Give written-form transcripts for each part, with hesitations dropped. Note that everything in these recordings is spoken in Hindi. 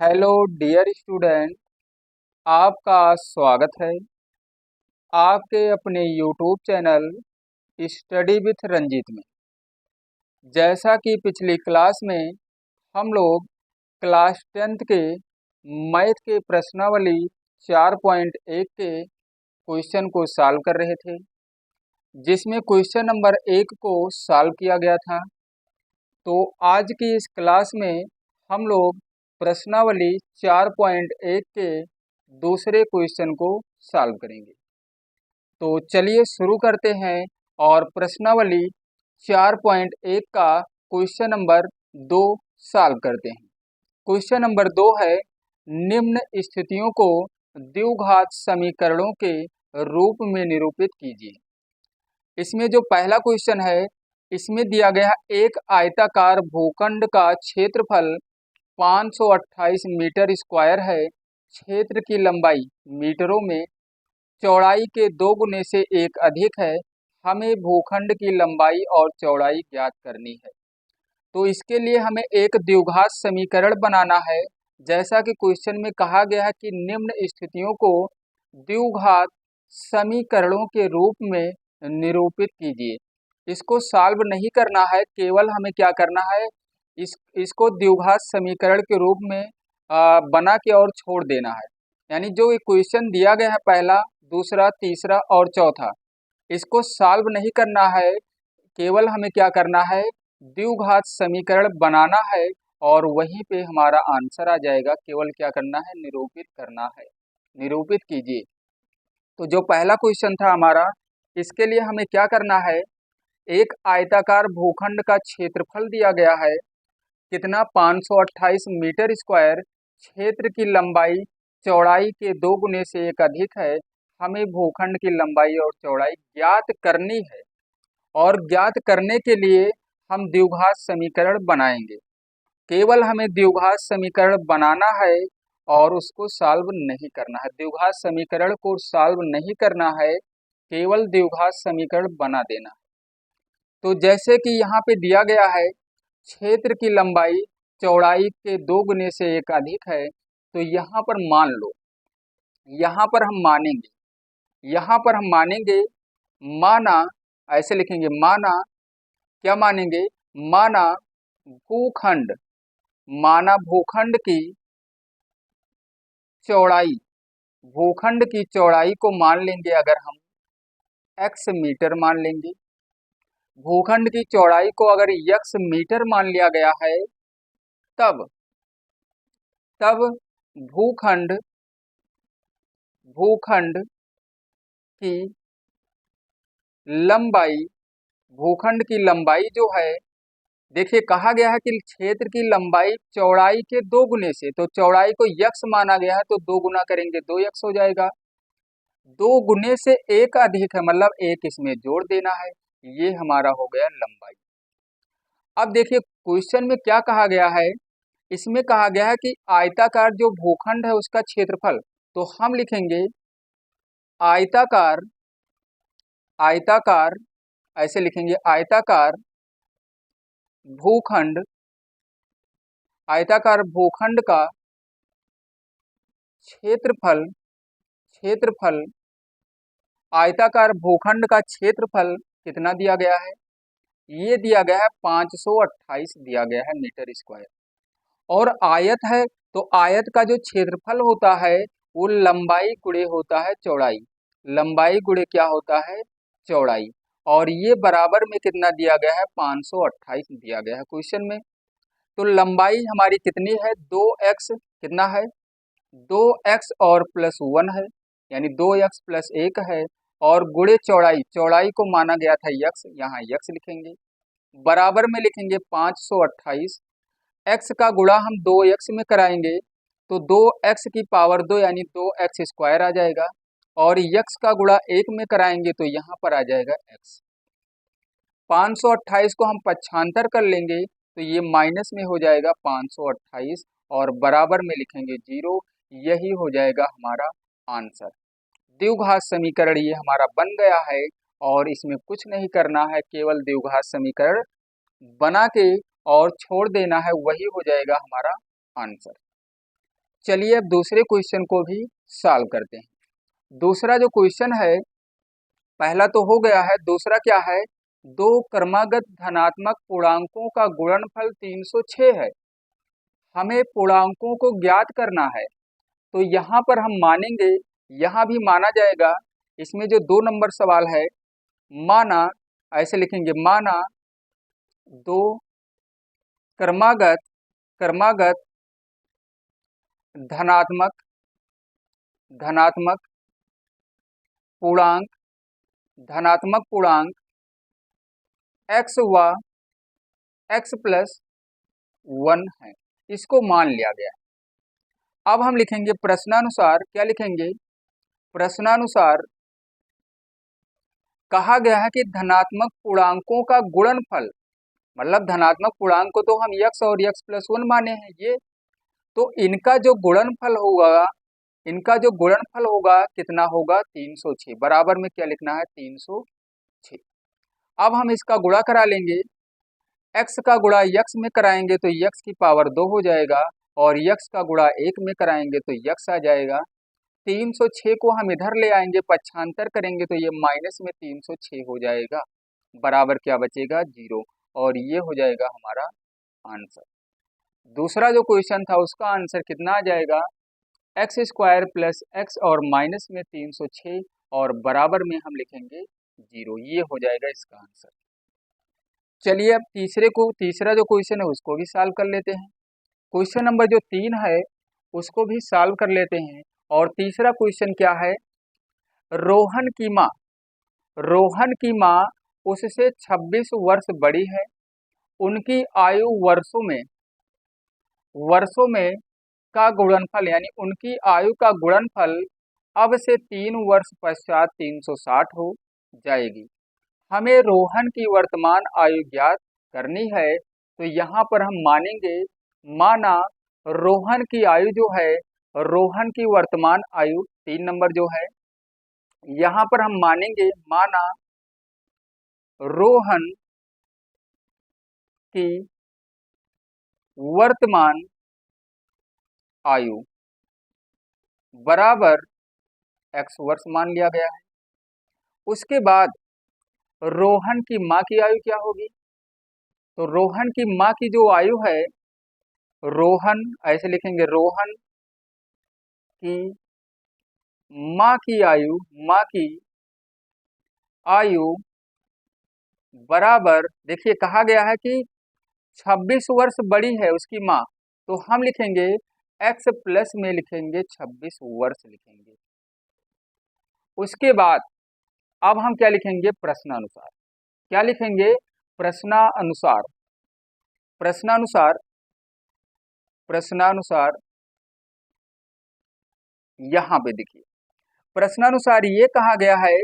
Hello dear student. आपका स्वागत है आपके अपने YouTube channel study with Ranjeet में। जैसा कि पिछली क्लास में हम लोग क्लास 10th के मैथ के प्रश्नावली 4.1 के क्वेश्चन को सॉल्व कर रहे थे, जिसमें क्वेश्चन नंबर 1 को सॉल्व किया गया था। तो आज की इस क्लास में हम लोग प्रश्नावली 4.1 के दूसरे क्वेश्चन को सॉल्व करेंगे। तो चलिए शुरू करते हैं और प्रश्नावली 4.1 का क्वेश्चन नंबर 2 सॉल्व करते हैं। क्वेश्चन नंबर 2 है, निम्न स्थितियों को द्विघात समीकरणों के रूप में निरूपित कीजिए। इसमें जो पहला क्वेश्चन है, इसमें दिया गया एक आयताकार भूखंड का क्षेत्रफल 528 मीटर स्क्वायर है। क्षेत्र की लंबाई मीटरों में, चौड़ाई के 2 गुने से 1 अधिक है। हमें भूखंड की लंबाई और चौड़ाई ज्ञात करनी है। तो इसके लिए हमें एक द्विघात समीकरण बनाना है। जैसा कि क्वेश्चन में कहा गया है कि निम्न स्थितियों को द्विघात समीकरणों के रूप में निरूपित कीजिए। इसको सॉल्व नहीं करना है, केवल हमें क्या करना है, इसको द्विघात समीकरण के रूप में बना के और छोड़ देना है। यानी जो ये क्वेश्चन दिया गया है पहला, दूसरा, तीसरा और चौथा, इसको सॉल्व नहीं करना है, केवल हमें क्या करना है, द्विघात समीकरण बनाना है और वहीं पे हमारा आंसर आ जाएगा। केवल क्या करना है, निरूपित करना है। निरूपित कीजिए। तो जो पहला क्वेश्चन था हमारा, इसके लिए हमें क्या करना है, एक आयताकार भूखंड का क्षेत्रफल दिया गया है, कितना, 528 मीटर स्क्वायर। क्षेत्र की लंबाई चौड़ाई के 2 गुने से 1 अधिक है। हमें भूखंड की लंबाई और चौड़ाई ज्ञात करनी है और ज्ञात करने के लिए हम द्विघात समीकरण बनाएंगे। केवल हमें द्विघात समीकरण बनाना है और उसको सॉल्व नहीं करना है। द्विघात समीकरण को सॉल्व नहीं करना है, केवल द्विघात समीकरण बना देना है। तो जैसे कि यहाँ पे दिया गया है, क्षेत्र की लंबाई चौड़ाई के 2 गुने से 1 अधिक है। तो यहाँ पर मान लो, यहाँ पर हम मानेंगे, यहाँ पर हम मानेंगे, माना, ऐसे लिखेंगे, माना, क्या मानेंगे, माना भूखंड, माना भूखंड की चौड़ाई, भूखंड की चौड़ाई को मान लेंगे अगर हम x मीटर मान लेंगे। भूखंड की चौड़ाई को अगर x मीटर मान लिया गया है, तब तब भूखंड भूखंड की लंबाई, भूखंड की लंबाई जो है, देखिए कहा गया है कि क्षेत्र की लंबाई चौड़ाई के 2 गुने से, तो चौड़ाई को x माना गया है, तो 2 गुना करेंगे 2x हो जाएगा। 2 गुने से 1 अधिक है, मतलब 1 इसमें जोड़ देना है। ये हमारा हो गया लंबाई। अब देखिए क्वेश्चन में क्या कहा गया है, इसमें कहा गया है कि आयताकार जो भूखंड है उसका क्षेत्रफल, तो हम लिखेंगे आयताकार, आयताकार, ऐसे लिखेंगे, आयताकार भूखंड, आयताकार भूखंड का क्षेत्रफल, क्षेत्रफल, आयताकार भूखंड का क्षेत्रफल कितना दिया गया है, ये दिया गया है 528 दिया गया है मीटर स्क्वायर। और आयत है, तो आयत का जो क्षेत्रफल होता है वो लंबाई गुणे होता है चौड़ाई, लंबाई गुणे क्या होता है, चौड़ाई। और ये बराबर में कितना दिया गया है, 528 दिया गया है क्वेश्चन में। तो लंबाई हमारी कितनी है, 2x, कितना है, 2x और प्लस 1 है, यानी 2x प्लस 1 है। और गुणे चौड़ाई, चौड़ाई को माना गया था x, यहाँ x लिखेंगे, बराबर में लिखेंगे 528। x का गुणा हम 2x में कराएंगे तो 2x की पावर 2 यानी 2x स्क्वायर आ जाएगा। और x का गुणा 1 में कराएंगे तो यहाँ पर आ जाएगा x। 528 को हम पक्षांतर कर लेंगे तो ये माइनस में हो जाएगा 528 और बराबर में लिखेंगे 0। यही हो जाएगा हमारा आंसर। द्विघात समीकरण ये हमारा बन गया है और इसमें कुछ नहीं करना है, केवल द्विघात समीकरण बना के और छोड़ देना है, वही हो जाएगा हमारा आंसर। चलिए अब दूसरे क्वेश्चन को भी सॉल्व करते हैं। दूसरा जो क्वेश्चन है, पहला तो हो गया है, दूसरा क्या है, दो क्रमागत धनात्मक पूर्णांकों का गुणनफल 306 है, हमें पूर्णांकों को ज्ञात करना है। तो यहाँ पर हम मानेंगे, यहाँ भी माना जाएगा। इसमें जो 2 नंबर सवाल है, माना, ऐसे लिखेंगे, माना दो क्रमागत क्रमागत धनात्मक धनात्मक पूर्णांक धनात्मक पूर्णांक x व x प्लस 1 है, इसको मान लिया गया। अब हम लिखेंगे प्रश्नानुसार, क्या लिखेंगे, प्रश्नानुसार कहा गया है कि धनात्मक पूर्णांकों का गुणनफल, मतलब धनात्मक पूर्णांक को तो हम x और x प्लस 1 माने हैं ये, तो इनका जो गुणनफल होगा, इनका जो गुणनफल होगा कितना होगा, 306। बराबर में क्या लिखना है, 306। अब हम इसका गुणा करा लेंगे, x का गुणा x में कराएंगे तो x की पावर 2 हो जाएगा, और x का गुणा 1 में कराएंगे तो x आ जाएगा। 306 को हम इधर ले आएंगे, पक्षांतर करेंगे तो ये माइनस में 306 हो जाएगा, बराबर क्या बचेगा, 0, और ये हो जाएगा हमारा आंसर। दूसरा जो क्वेश्चन था उसका आंसर कितना आ जाएगा, एक्स स्क्वायर प्लस एक्स और माइनस में 306 और बराबर में हम लिखेंगे 0, ये हो जाएगा इसका आंसर। चलिए अब तीसरा जो क्वेश्चन है उसको भी सॉल्व कर लेते हैं। क्वेश्चन नंबर जो 3 है उसको भी सॉल्व कर लेते हैं। और तीसरा क्वेश्चन क्या है, रोहन की माँ उससे 26 वर्ष बड़ी है, उनकी आयु वर्षों में का गुणनफल, यानी उनकी आयु का गुणनफल अब से 3 वर्ष पश्चात 360 हो जाएगी। हमें रोहन की वर्तमान आयु ज्ञात करनी है। तो यहाँ पर हम मानेंगे, माना रोहन की आयु जो है, रोहन की वर्तमान आयु 3 नंबर जो है, यहाँ पर हम मानेंगे, माना रोहन की वर्तमान आयु बराबर x वर्ष मान लिया गया है। उसके बाद रोहन की माँ की आयु क्या होगी, तो रोहन की माँ की जो आयु है, रोहन, ऐसे लिखेंगे, रोहन की माँ की आयु बराबर, देखिए कहा गया है कि 26 वर्ष बड़ी है उसकी माँ, तो हम लिखेंगे x प्लस में लिखेंगे 26 वर्ष लिखेंगे। उसके बाद अब हम क्या लिखेंगे, प्रश्नानुसार, क्या लिखेंगे, प्रश्नानुसार यहाँ पे देखिए, प्रश्नानुसार ये कहा गया है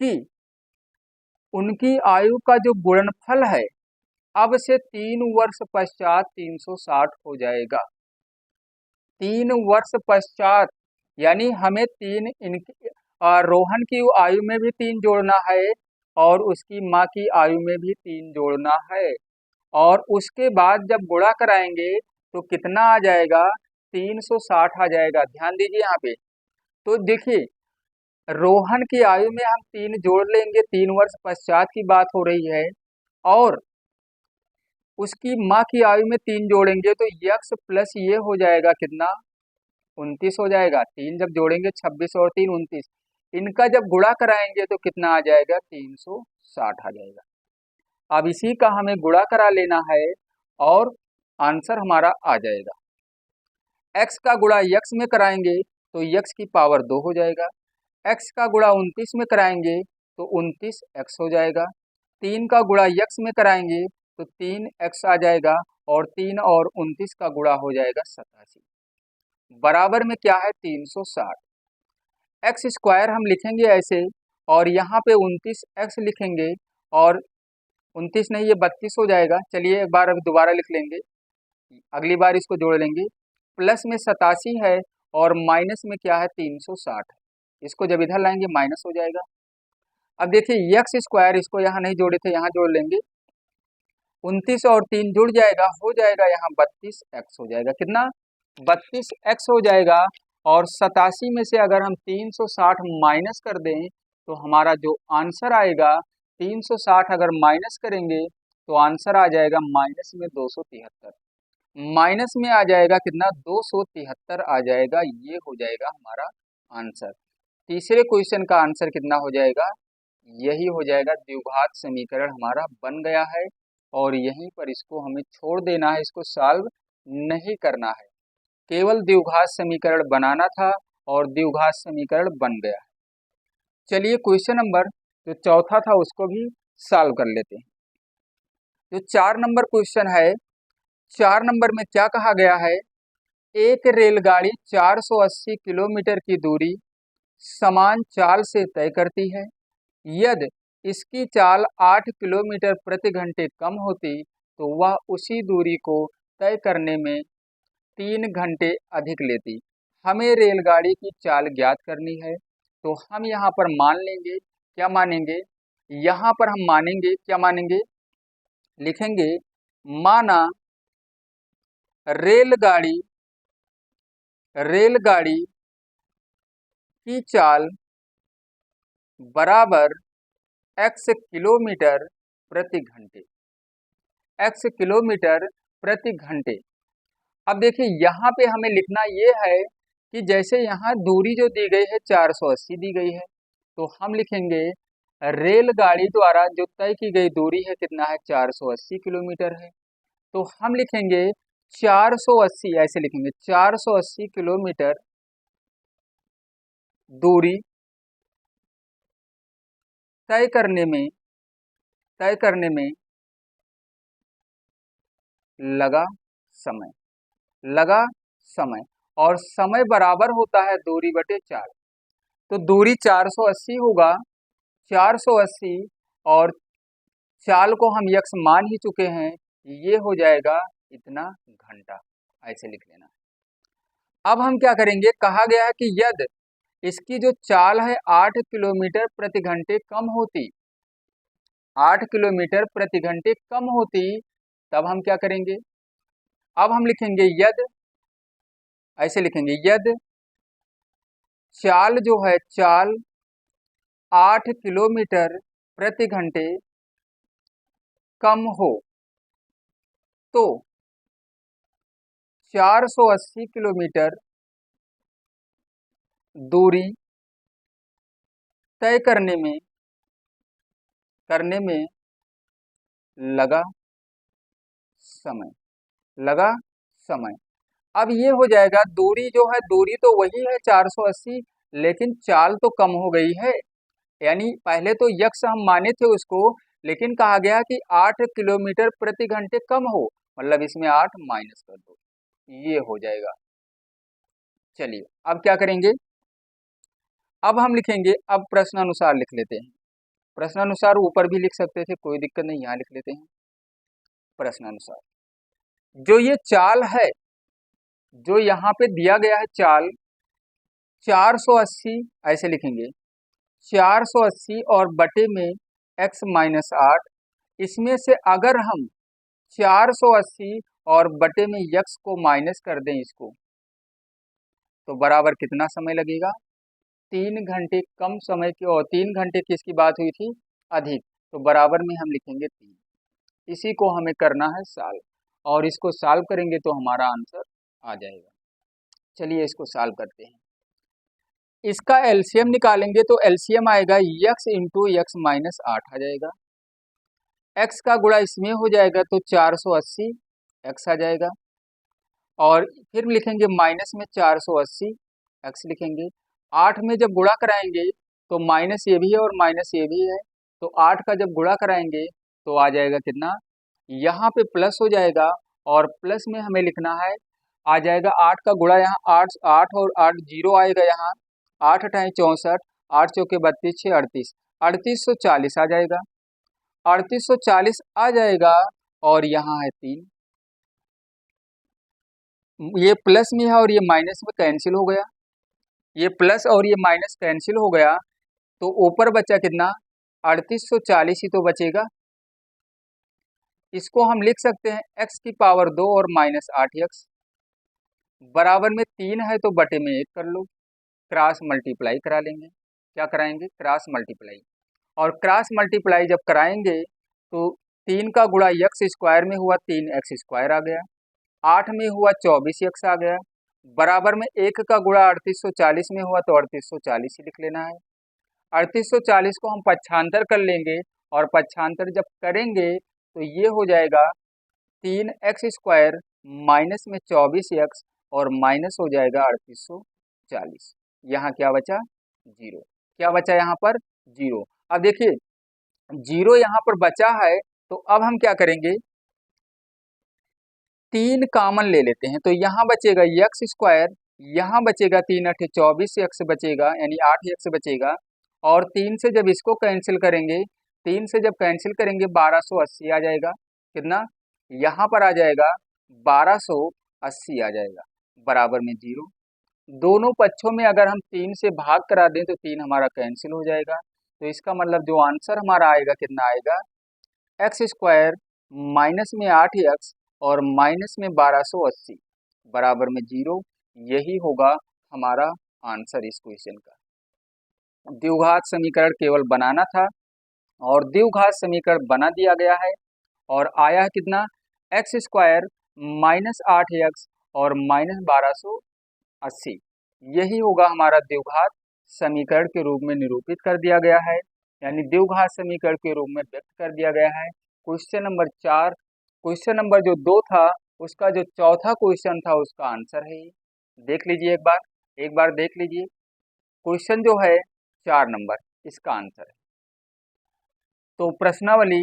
कि उनकी आयु का जो गुणनफल है अब से 3 वर्ष पश्चात 360 हो जाएगा। 3 वर्ष पश्चात, यानी हमें रोहन की आयु में भी 3 जोड़ना है और उसकी माँ की आयु में भी 3 जोड़ना है, और उसके बाद जब गुणा कराएंगे तो कितना आ जाएगा, 360 आ जाएगा। ध्यान दीजिए यहाँ पे, तो देखिए रोहन की आयु में हम 3 जोड़ लेंगे, 3 वर्ष पश्चात की बात हो रही है, और उसकी माँ की आयु में 3 जोड़ेंगे तो यक्स प्लस ये हो जाएगा कितना, 29 हो जाएगा। 3 जब जोड़ेंगे 26 और 3 29, इनका जब गुणा कराएंगे तो कितना आ जाएगा, 360 आ जाएगा। अब इसी का हमें गुणा करा लेना है और आंसर हमारा आ जाएगा। x का गुणा x में कराएंगे तो x की पावर 2 हो जाएगा, x का गुणा 29 में कराएंगे तो 29x हो जाएगा, 3 का गुणा x में कराएंगे तो 3x आ जाएगा, और 3 और 29 का गुणा हो जाएगा 87, बराबर में क्या है, 360। एक्स स्क्वायर हम लिखेंगे ऐसे, और यहाँ पे 29x लिखेंगे, और 29 नहीं, ये 32 हो जाएगा। चलिए एक बार अभी दोबारा लिख लेंगे, अगली बार इसको जोड़ लेंगे। प्लस में 87 है और माइनस में क्या है, 360 है, इसको जब इधर लाएंगे माइनस हो जाएगा। अब देखिए एक्स स्क्वायर, इसको यहाँ नहीं जोड़े थे, यहाँ जोड़ लेंगे, 29 और 3 जुड़ जाएगा, हो जाएगा यहाँ 32x हो जाएगा, कितना, 32x हो जाएगा। और 87 में से अगर हम 360 माइनस कर दें तो हमारा जो आंसर आएगा, 360 अगर माइनस करेंगे तो आंसर आ जाएगा माइनस में 273। माइनस में आ जाएगा कितना, 273 आ जाएगा। ये हो जाएगा हमारा आंसर। तीसरे क्वेश्चन का आंसर कितना हो जाएगा, यही हो जाएगा। द्विघात समीकरण हमारा बन गया है और यहीं पर इसको हमें छोड़ देना है, इसको सॉल्व नहीं करना है। केवल द्विघात समीकरण बनाना था और द्विघात समीकरण बन गया है। चलिए क्वेश्चन नंबर जो चौथा था उसको भी सॉल्व कर लेते हैं। जो 4 नंबर क्वेश्चन है, 4 नंबर में क्या कहा गया है, एक रेलगाड़ी 480 किलोमीटर की दूरी समान चाल से तय करती है। यदि इसकी चाल 8 किलोमीटर प्रति घंटे कम होती तो वह उसी दूरी को तय करने में 3 घंटे अधिक लेती। हमें रेलगाड़ी की चाल ज्ञात करनी है। तो हम यहाँ पर मान लेंगे, क्या मानेंगे, यहाँ पर हम मानेंगे, क्या मानेंगे, लिखेंगे माना रेलगाड़ी की चाल बराबर x किलोमीटर प्रति घंटे, x किलोमीटर प्रति घंटे। अब देखिए यहाँ पे हमें लिखना ये है कि जैसे यहाँ दूरी जो दी गई है 480 दी गई है, तो हम लिखेंगे रेलगाड़ी द्वारा जो तय की गई दूरी है कितना है, 480 किलोमीटर है। तो हम लिखेंगे 480, ऐसे लिखेंगे 480 किलोमीटर दूरी तय करने में लगा समय, और समय बराबर होता है दूरी बटे 4। तो दूरी 480 होगा, 480 और चाल को हम यक्स मान ही चुके हैं, ये हो जाएगा इतना घंटा, ऐसे लिख लेना। अब हम क्या करेंगे, कहा गया है कि यदि इसकी जो चाल है 8 किलोमीटर प्रति घंटे कम होती, 8 किलोमीटर प्रति घंटे कम होती, तब हम क्या करेंगे, अब हम लिखेंगे यदि, ऐसे लिखेंगे यदि चाल जो है, चाल 8 किलोमीटर प्रति घंटे कम हो तो 480 किलोमीटर दूरी तय करने में लगा समय। अब ये हो जाएगा, दूरी जो है, दूरी तो वही है 480, लेकिन चाल तो कम हो गई है। यानी पहले तो यक्स हम माने थे उसको, लेकिन कहा गया कि 8 किलोमीटर प्रति घंटे कम हो, मतलब इसमें 8 माइनस कर दो, ये हो जाएगा। चलिए अब क्या करेंगे, अब हम लिखेंगे, अब प्रश्नानुसार लिख लेते हैं। प्रश्नानुसार ऊपर भी लिख सकते थे, कोई दिक्कत नहीं, यहाँ लिख लेते हैं। प्रश्नानुसार जो ये चाल है, जो यहाँ पे दिया गया है चाल 480, ऐसे लिखेंगे 480 और बटे में x माइनस 8, इसमें से अगर हम 480 और बटे में x को माइनस कर दें इसको, तो बराबर कितना समय लगेगा, 3 घंटे कम समय की, और 3 घंटे किसकी बात हुई थी, अधिक, तो बराबर में हम लिखेंगे 3। इसी को हमें करना है सॉल्व, और इसको सॉल्व करेंगे तो हमारा आंसर आ जाएगा। चलिए इसको सॉल्व करते हैं। इसका एलसीएम निकालेंगे तो एलसीएम आएगा x इंटू एक्स माइनस 8 आ जाएगा। x का गुणा इसमें हो जाएगा तो 480 x आ जाएगा, और फिर लिखेंगे माइनस में 480 x लिखेंगे। 8 में जब गुणा कराएंगे तो माइनस ये भी है और माइनस ये भी है, तो 8 का जब गुणा कराएंगे तो आ जाएगा कितना, यहाँ पे प्लस हो जाएगा, और प्लस में हमें लिखना है, आ जाएगा 8 का गुणा, यहाँ 8 8 और 8 जीरो आएगा, यहाँ 8 अठाई 64, 8 चौके 32, 6 38, 3840 आ जाएगा, 3840 आ जाएगा, और यहाँ है 3, ये प्लस में है और ये माइनस में कैंसिल हो गया, ये प्लस और ये माइनस कैंसिल हो गया, तो ऊपर बचा कितना, 3840 ही तो बचेगा। इसको हम लिख सकते हैं x की पावर 2 और माइनस 8x, बराबर में 3 है तो बटे में 1 कर लो, क्रॉस मल्टीप्लाई करा लेंगे। क्या कराएंगे? Cross multiply. और क्रॉस मल्टीप्लाई जब कराएंगे तो 3 का गुणा एक्स स्क्वायर में हुआ 3x स्क्वायर आ गया, 8 में हुआ 24x आ गया, बराबर में 1 का गुणा 3840 में हुआ तो 3840 ही लिख लेना है। 3840 को हम पक्षांतर कर लेंगे और पक्षांतर जब करेंगे तो ये हो जाएगा 3x स्क्वायर माइनस में 24x और माइनस हो जाएगा 3840। यहाँ क्या बचा? 0। क्या बचा यहाँ पर? 0। अब देखिए 0 यहाँ पर बचा है तो अब हम क्या करेंगे? 3 कॉमन ले लेते हैं तो यहाँ बचेगा एक्स स्क्वायर, यहाँ बचेगा 3 अठे 24x बचेगा यानी 8x बचेगा, और 3 से जब इसको कैंसिल करेंगे, 3 से जब कैंसिल करेंगे 1280 आ जाएगा। कितना? यहाँ पर आ जाएगा 1280 आ जाएगा, बराबर में 0। दोनों पक्षों में अगर हम 3 से भाग करा दें तो 3 हमारा कैंसिल हो जाएगा। तो इसका मतलब जो आंसर हमारा आएगा कितना आएगा? एक्स स्क्वायर माइनस में 8x और माइनस में 1280 बराबर में 0। यही होगा हमारा आंसर इस क्वेश्चन का। द्विघात समीकरण केवल बनाना था और द्विघात समीकरण बना दिया गया है और आया है कितना? एक्स स्क्वायर माइनस 8x और माइनस 1280। यही होगा हमारा द्विघात समीकरण के रूप में निरूपित कर दिया गया है, यानी द्विघात समीकरण के रूप में व्यक्त कर दिया गया है। क्वेश्चन नंबर 4, क्वेश्चन नंबर जो 2 था उसका जो चौथा क्वेश्चन था उसका आंसर है। देख लीजिए एक बार देख लीजिए। क्वेश्चन जो है 4 नंबर, इसका आंसर है। तो प्रश्नावली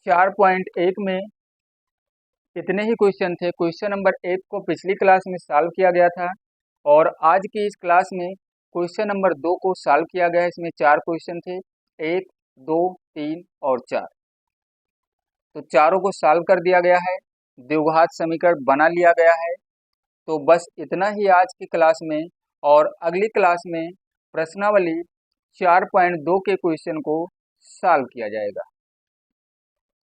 4.1 में इतने ही क्वेश्चन थे। क्वेश्चन नंबर 1 को पिछली क्लास में सॉल्व किया गया था और आज की इस क्लास में क्वेश्चन नंबर 2 को सॉल्व किया गया है। इसमें 4 क्वेश्चन थे, 1, 2, 3 और 4। तो चारों को सॉल्व कर दिया गया है, द्विघात समीकरण बना लिया गया है। तो बस इतना ही आज की क्लास में, और अगली क्लास में प्रश्नावली 4.2 के क्वेश्चन को सॉल्व किया जाएगा।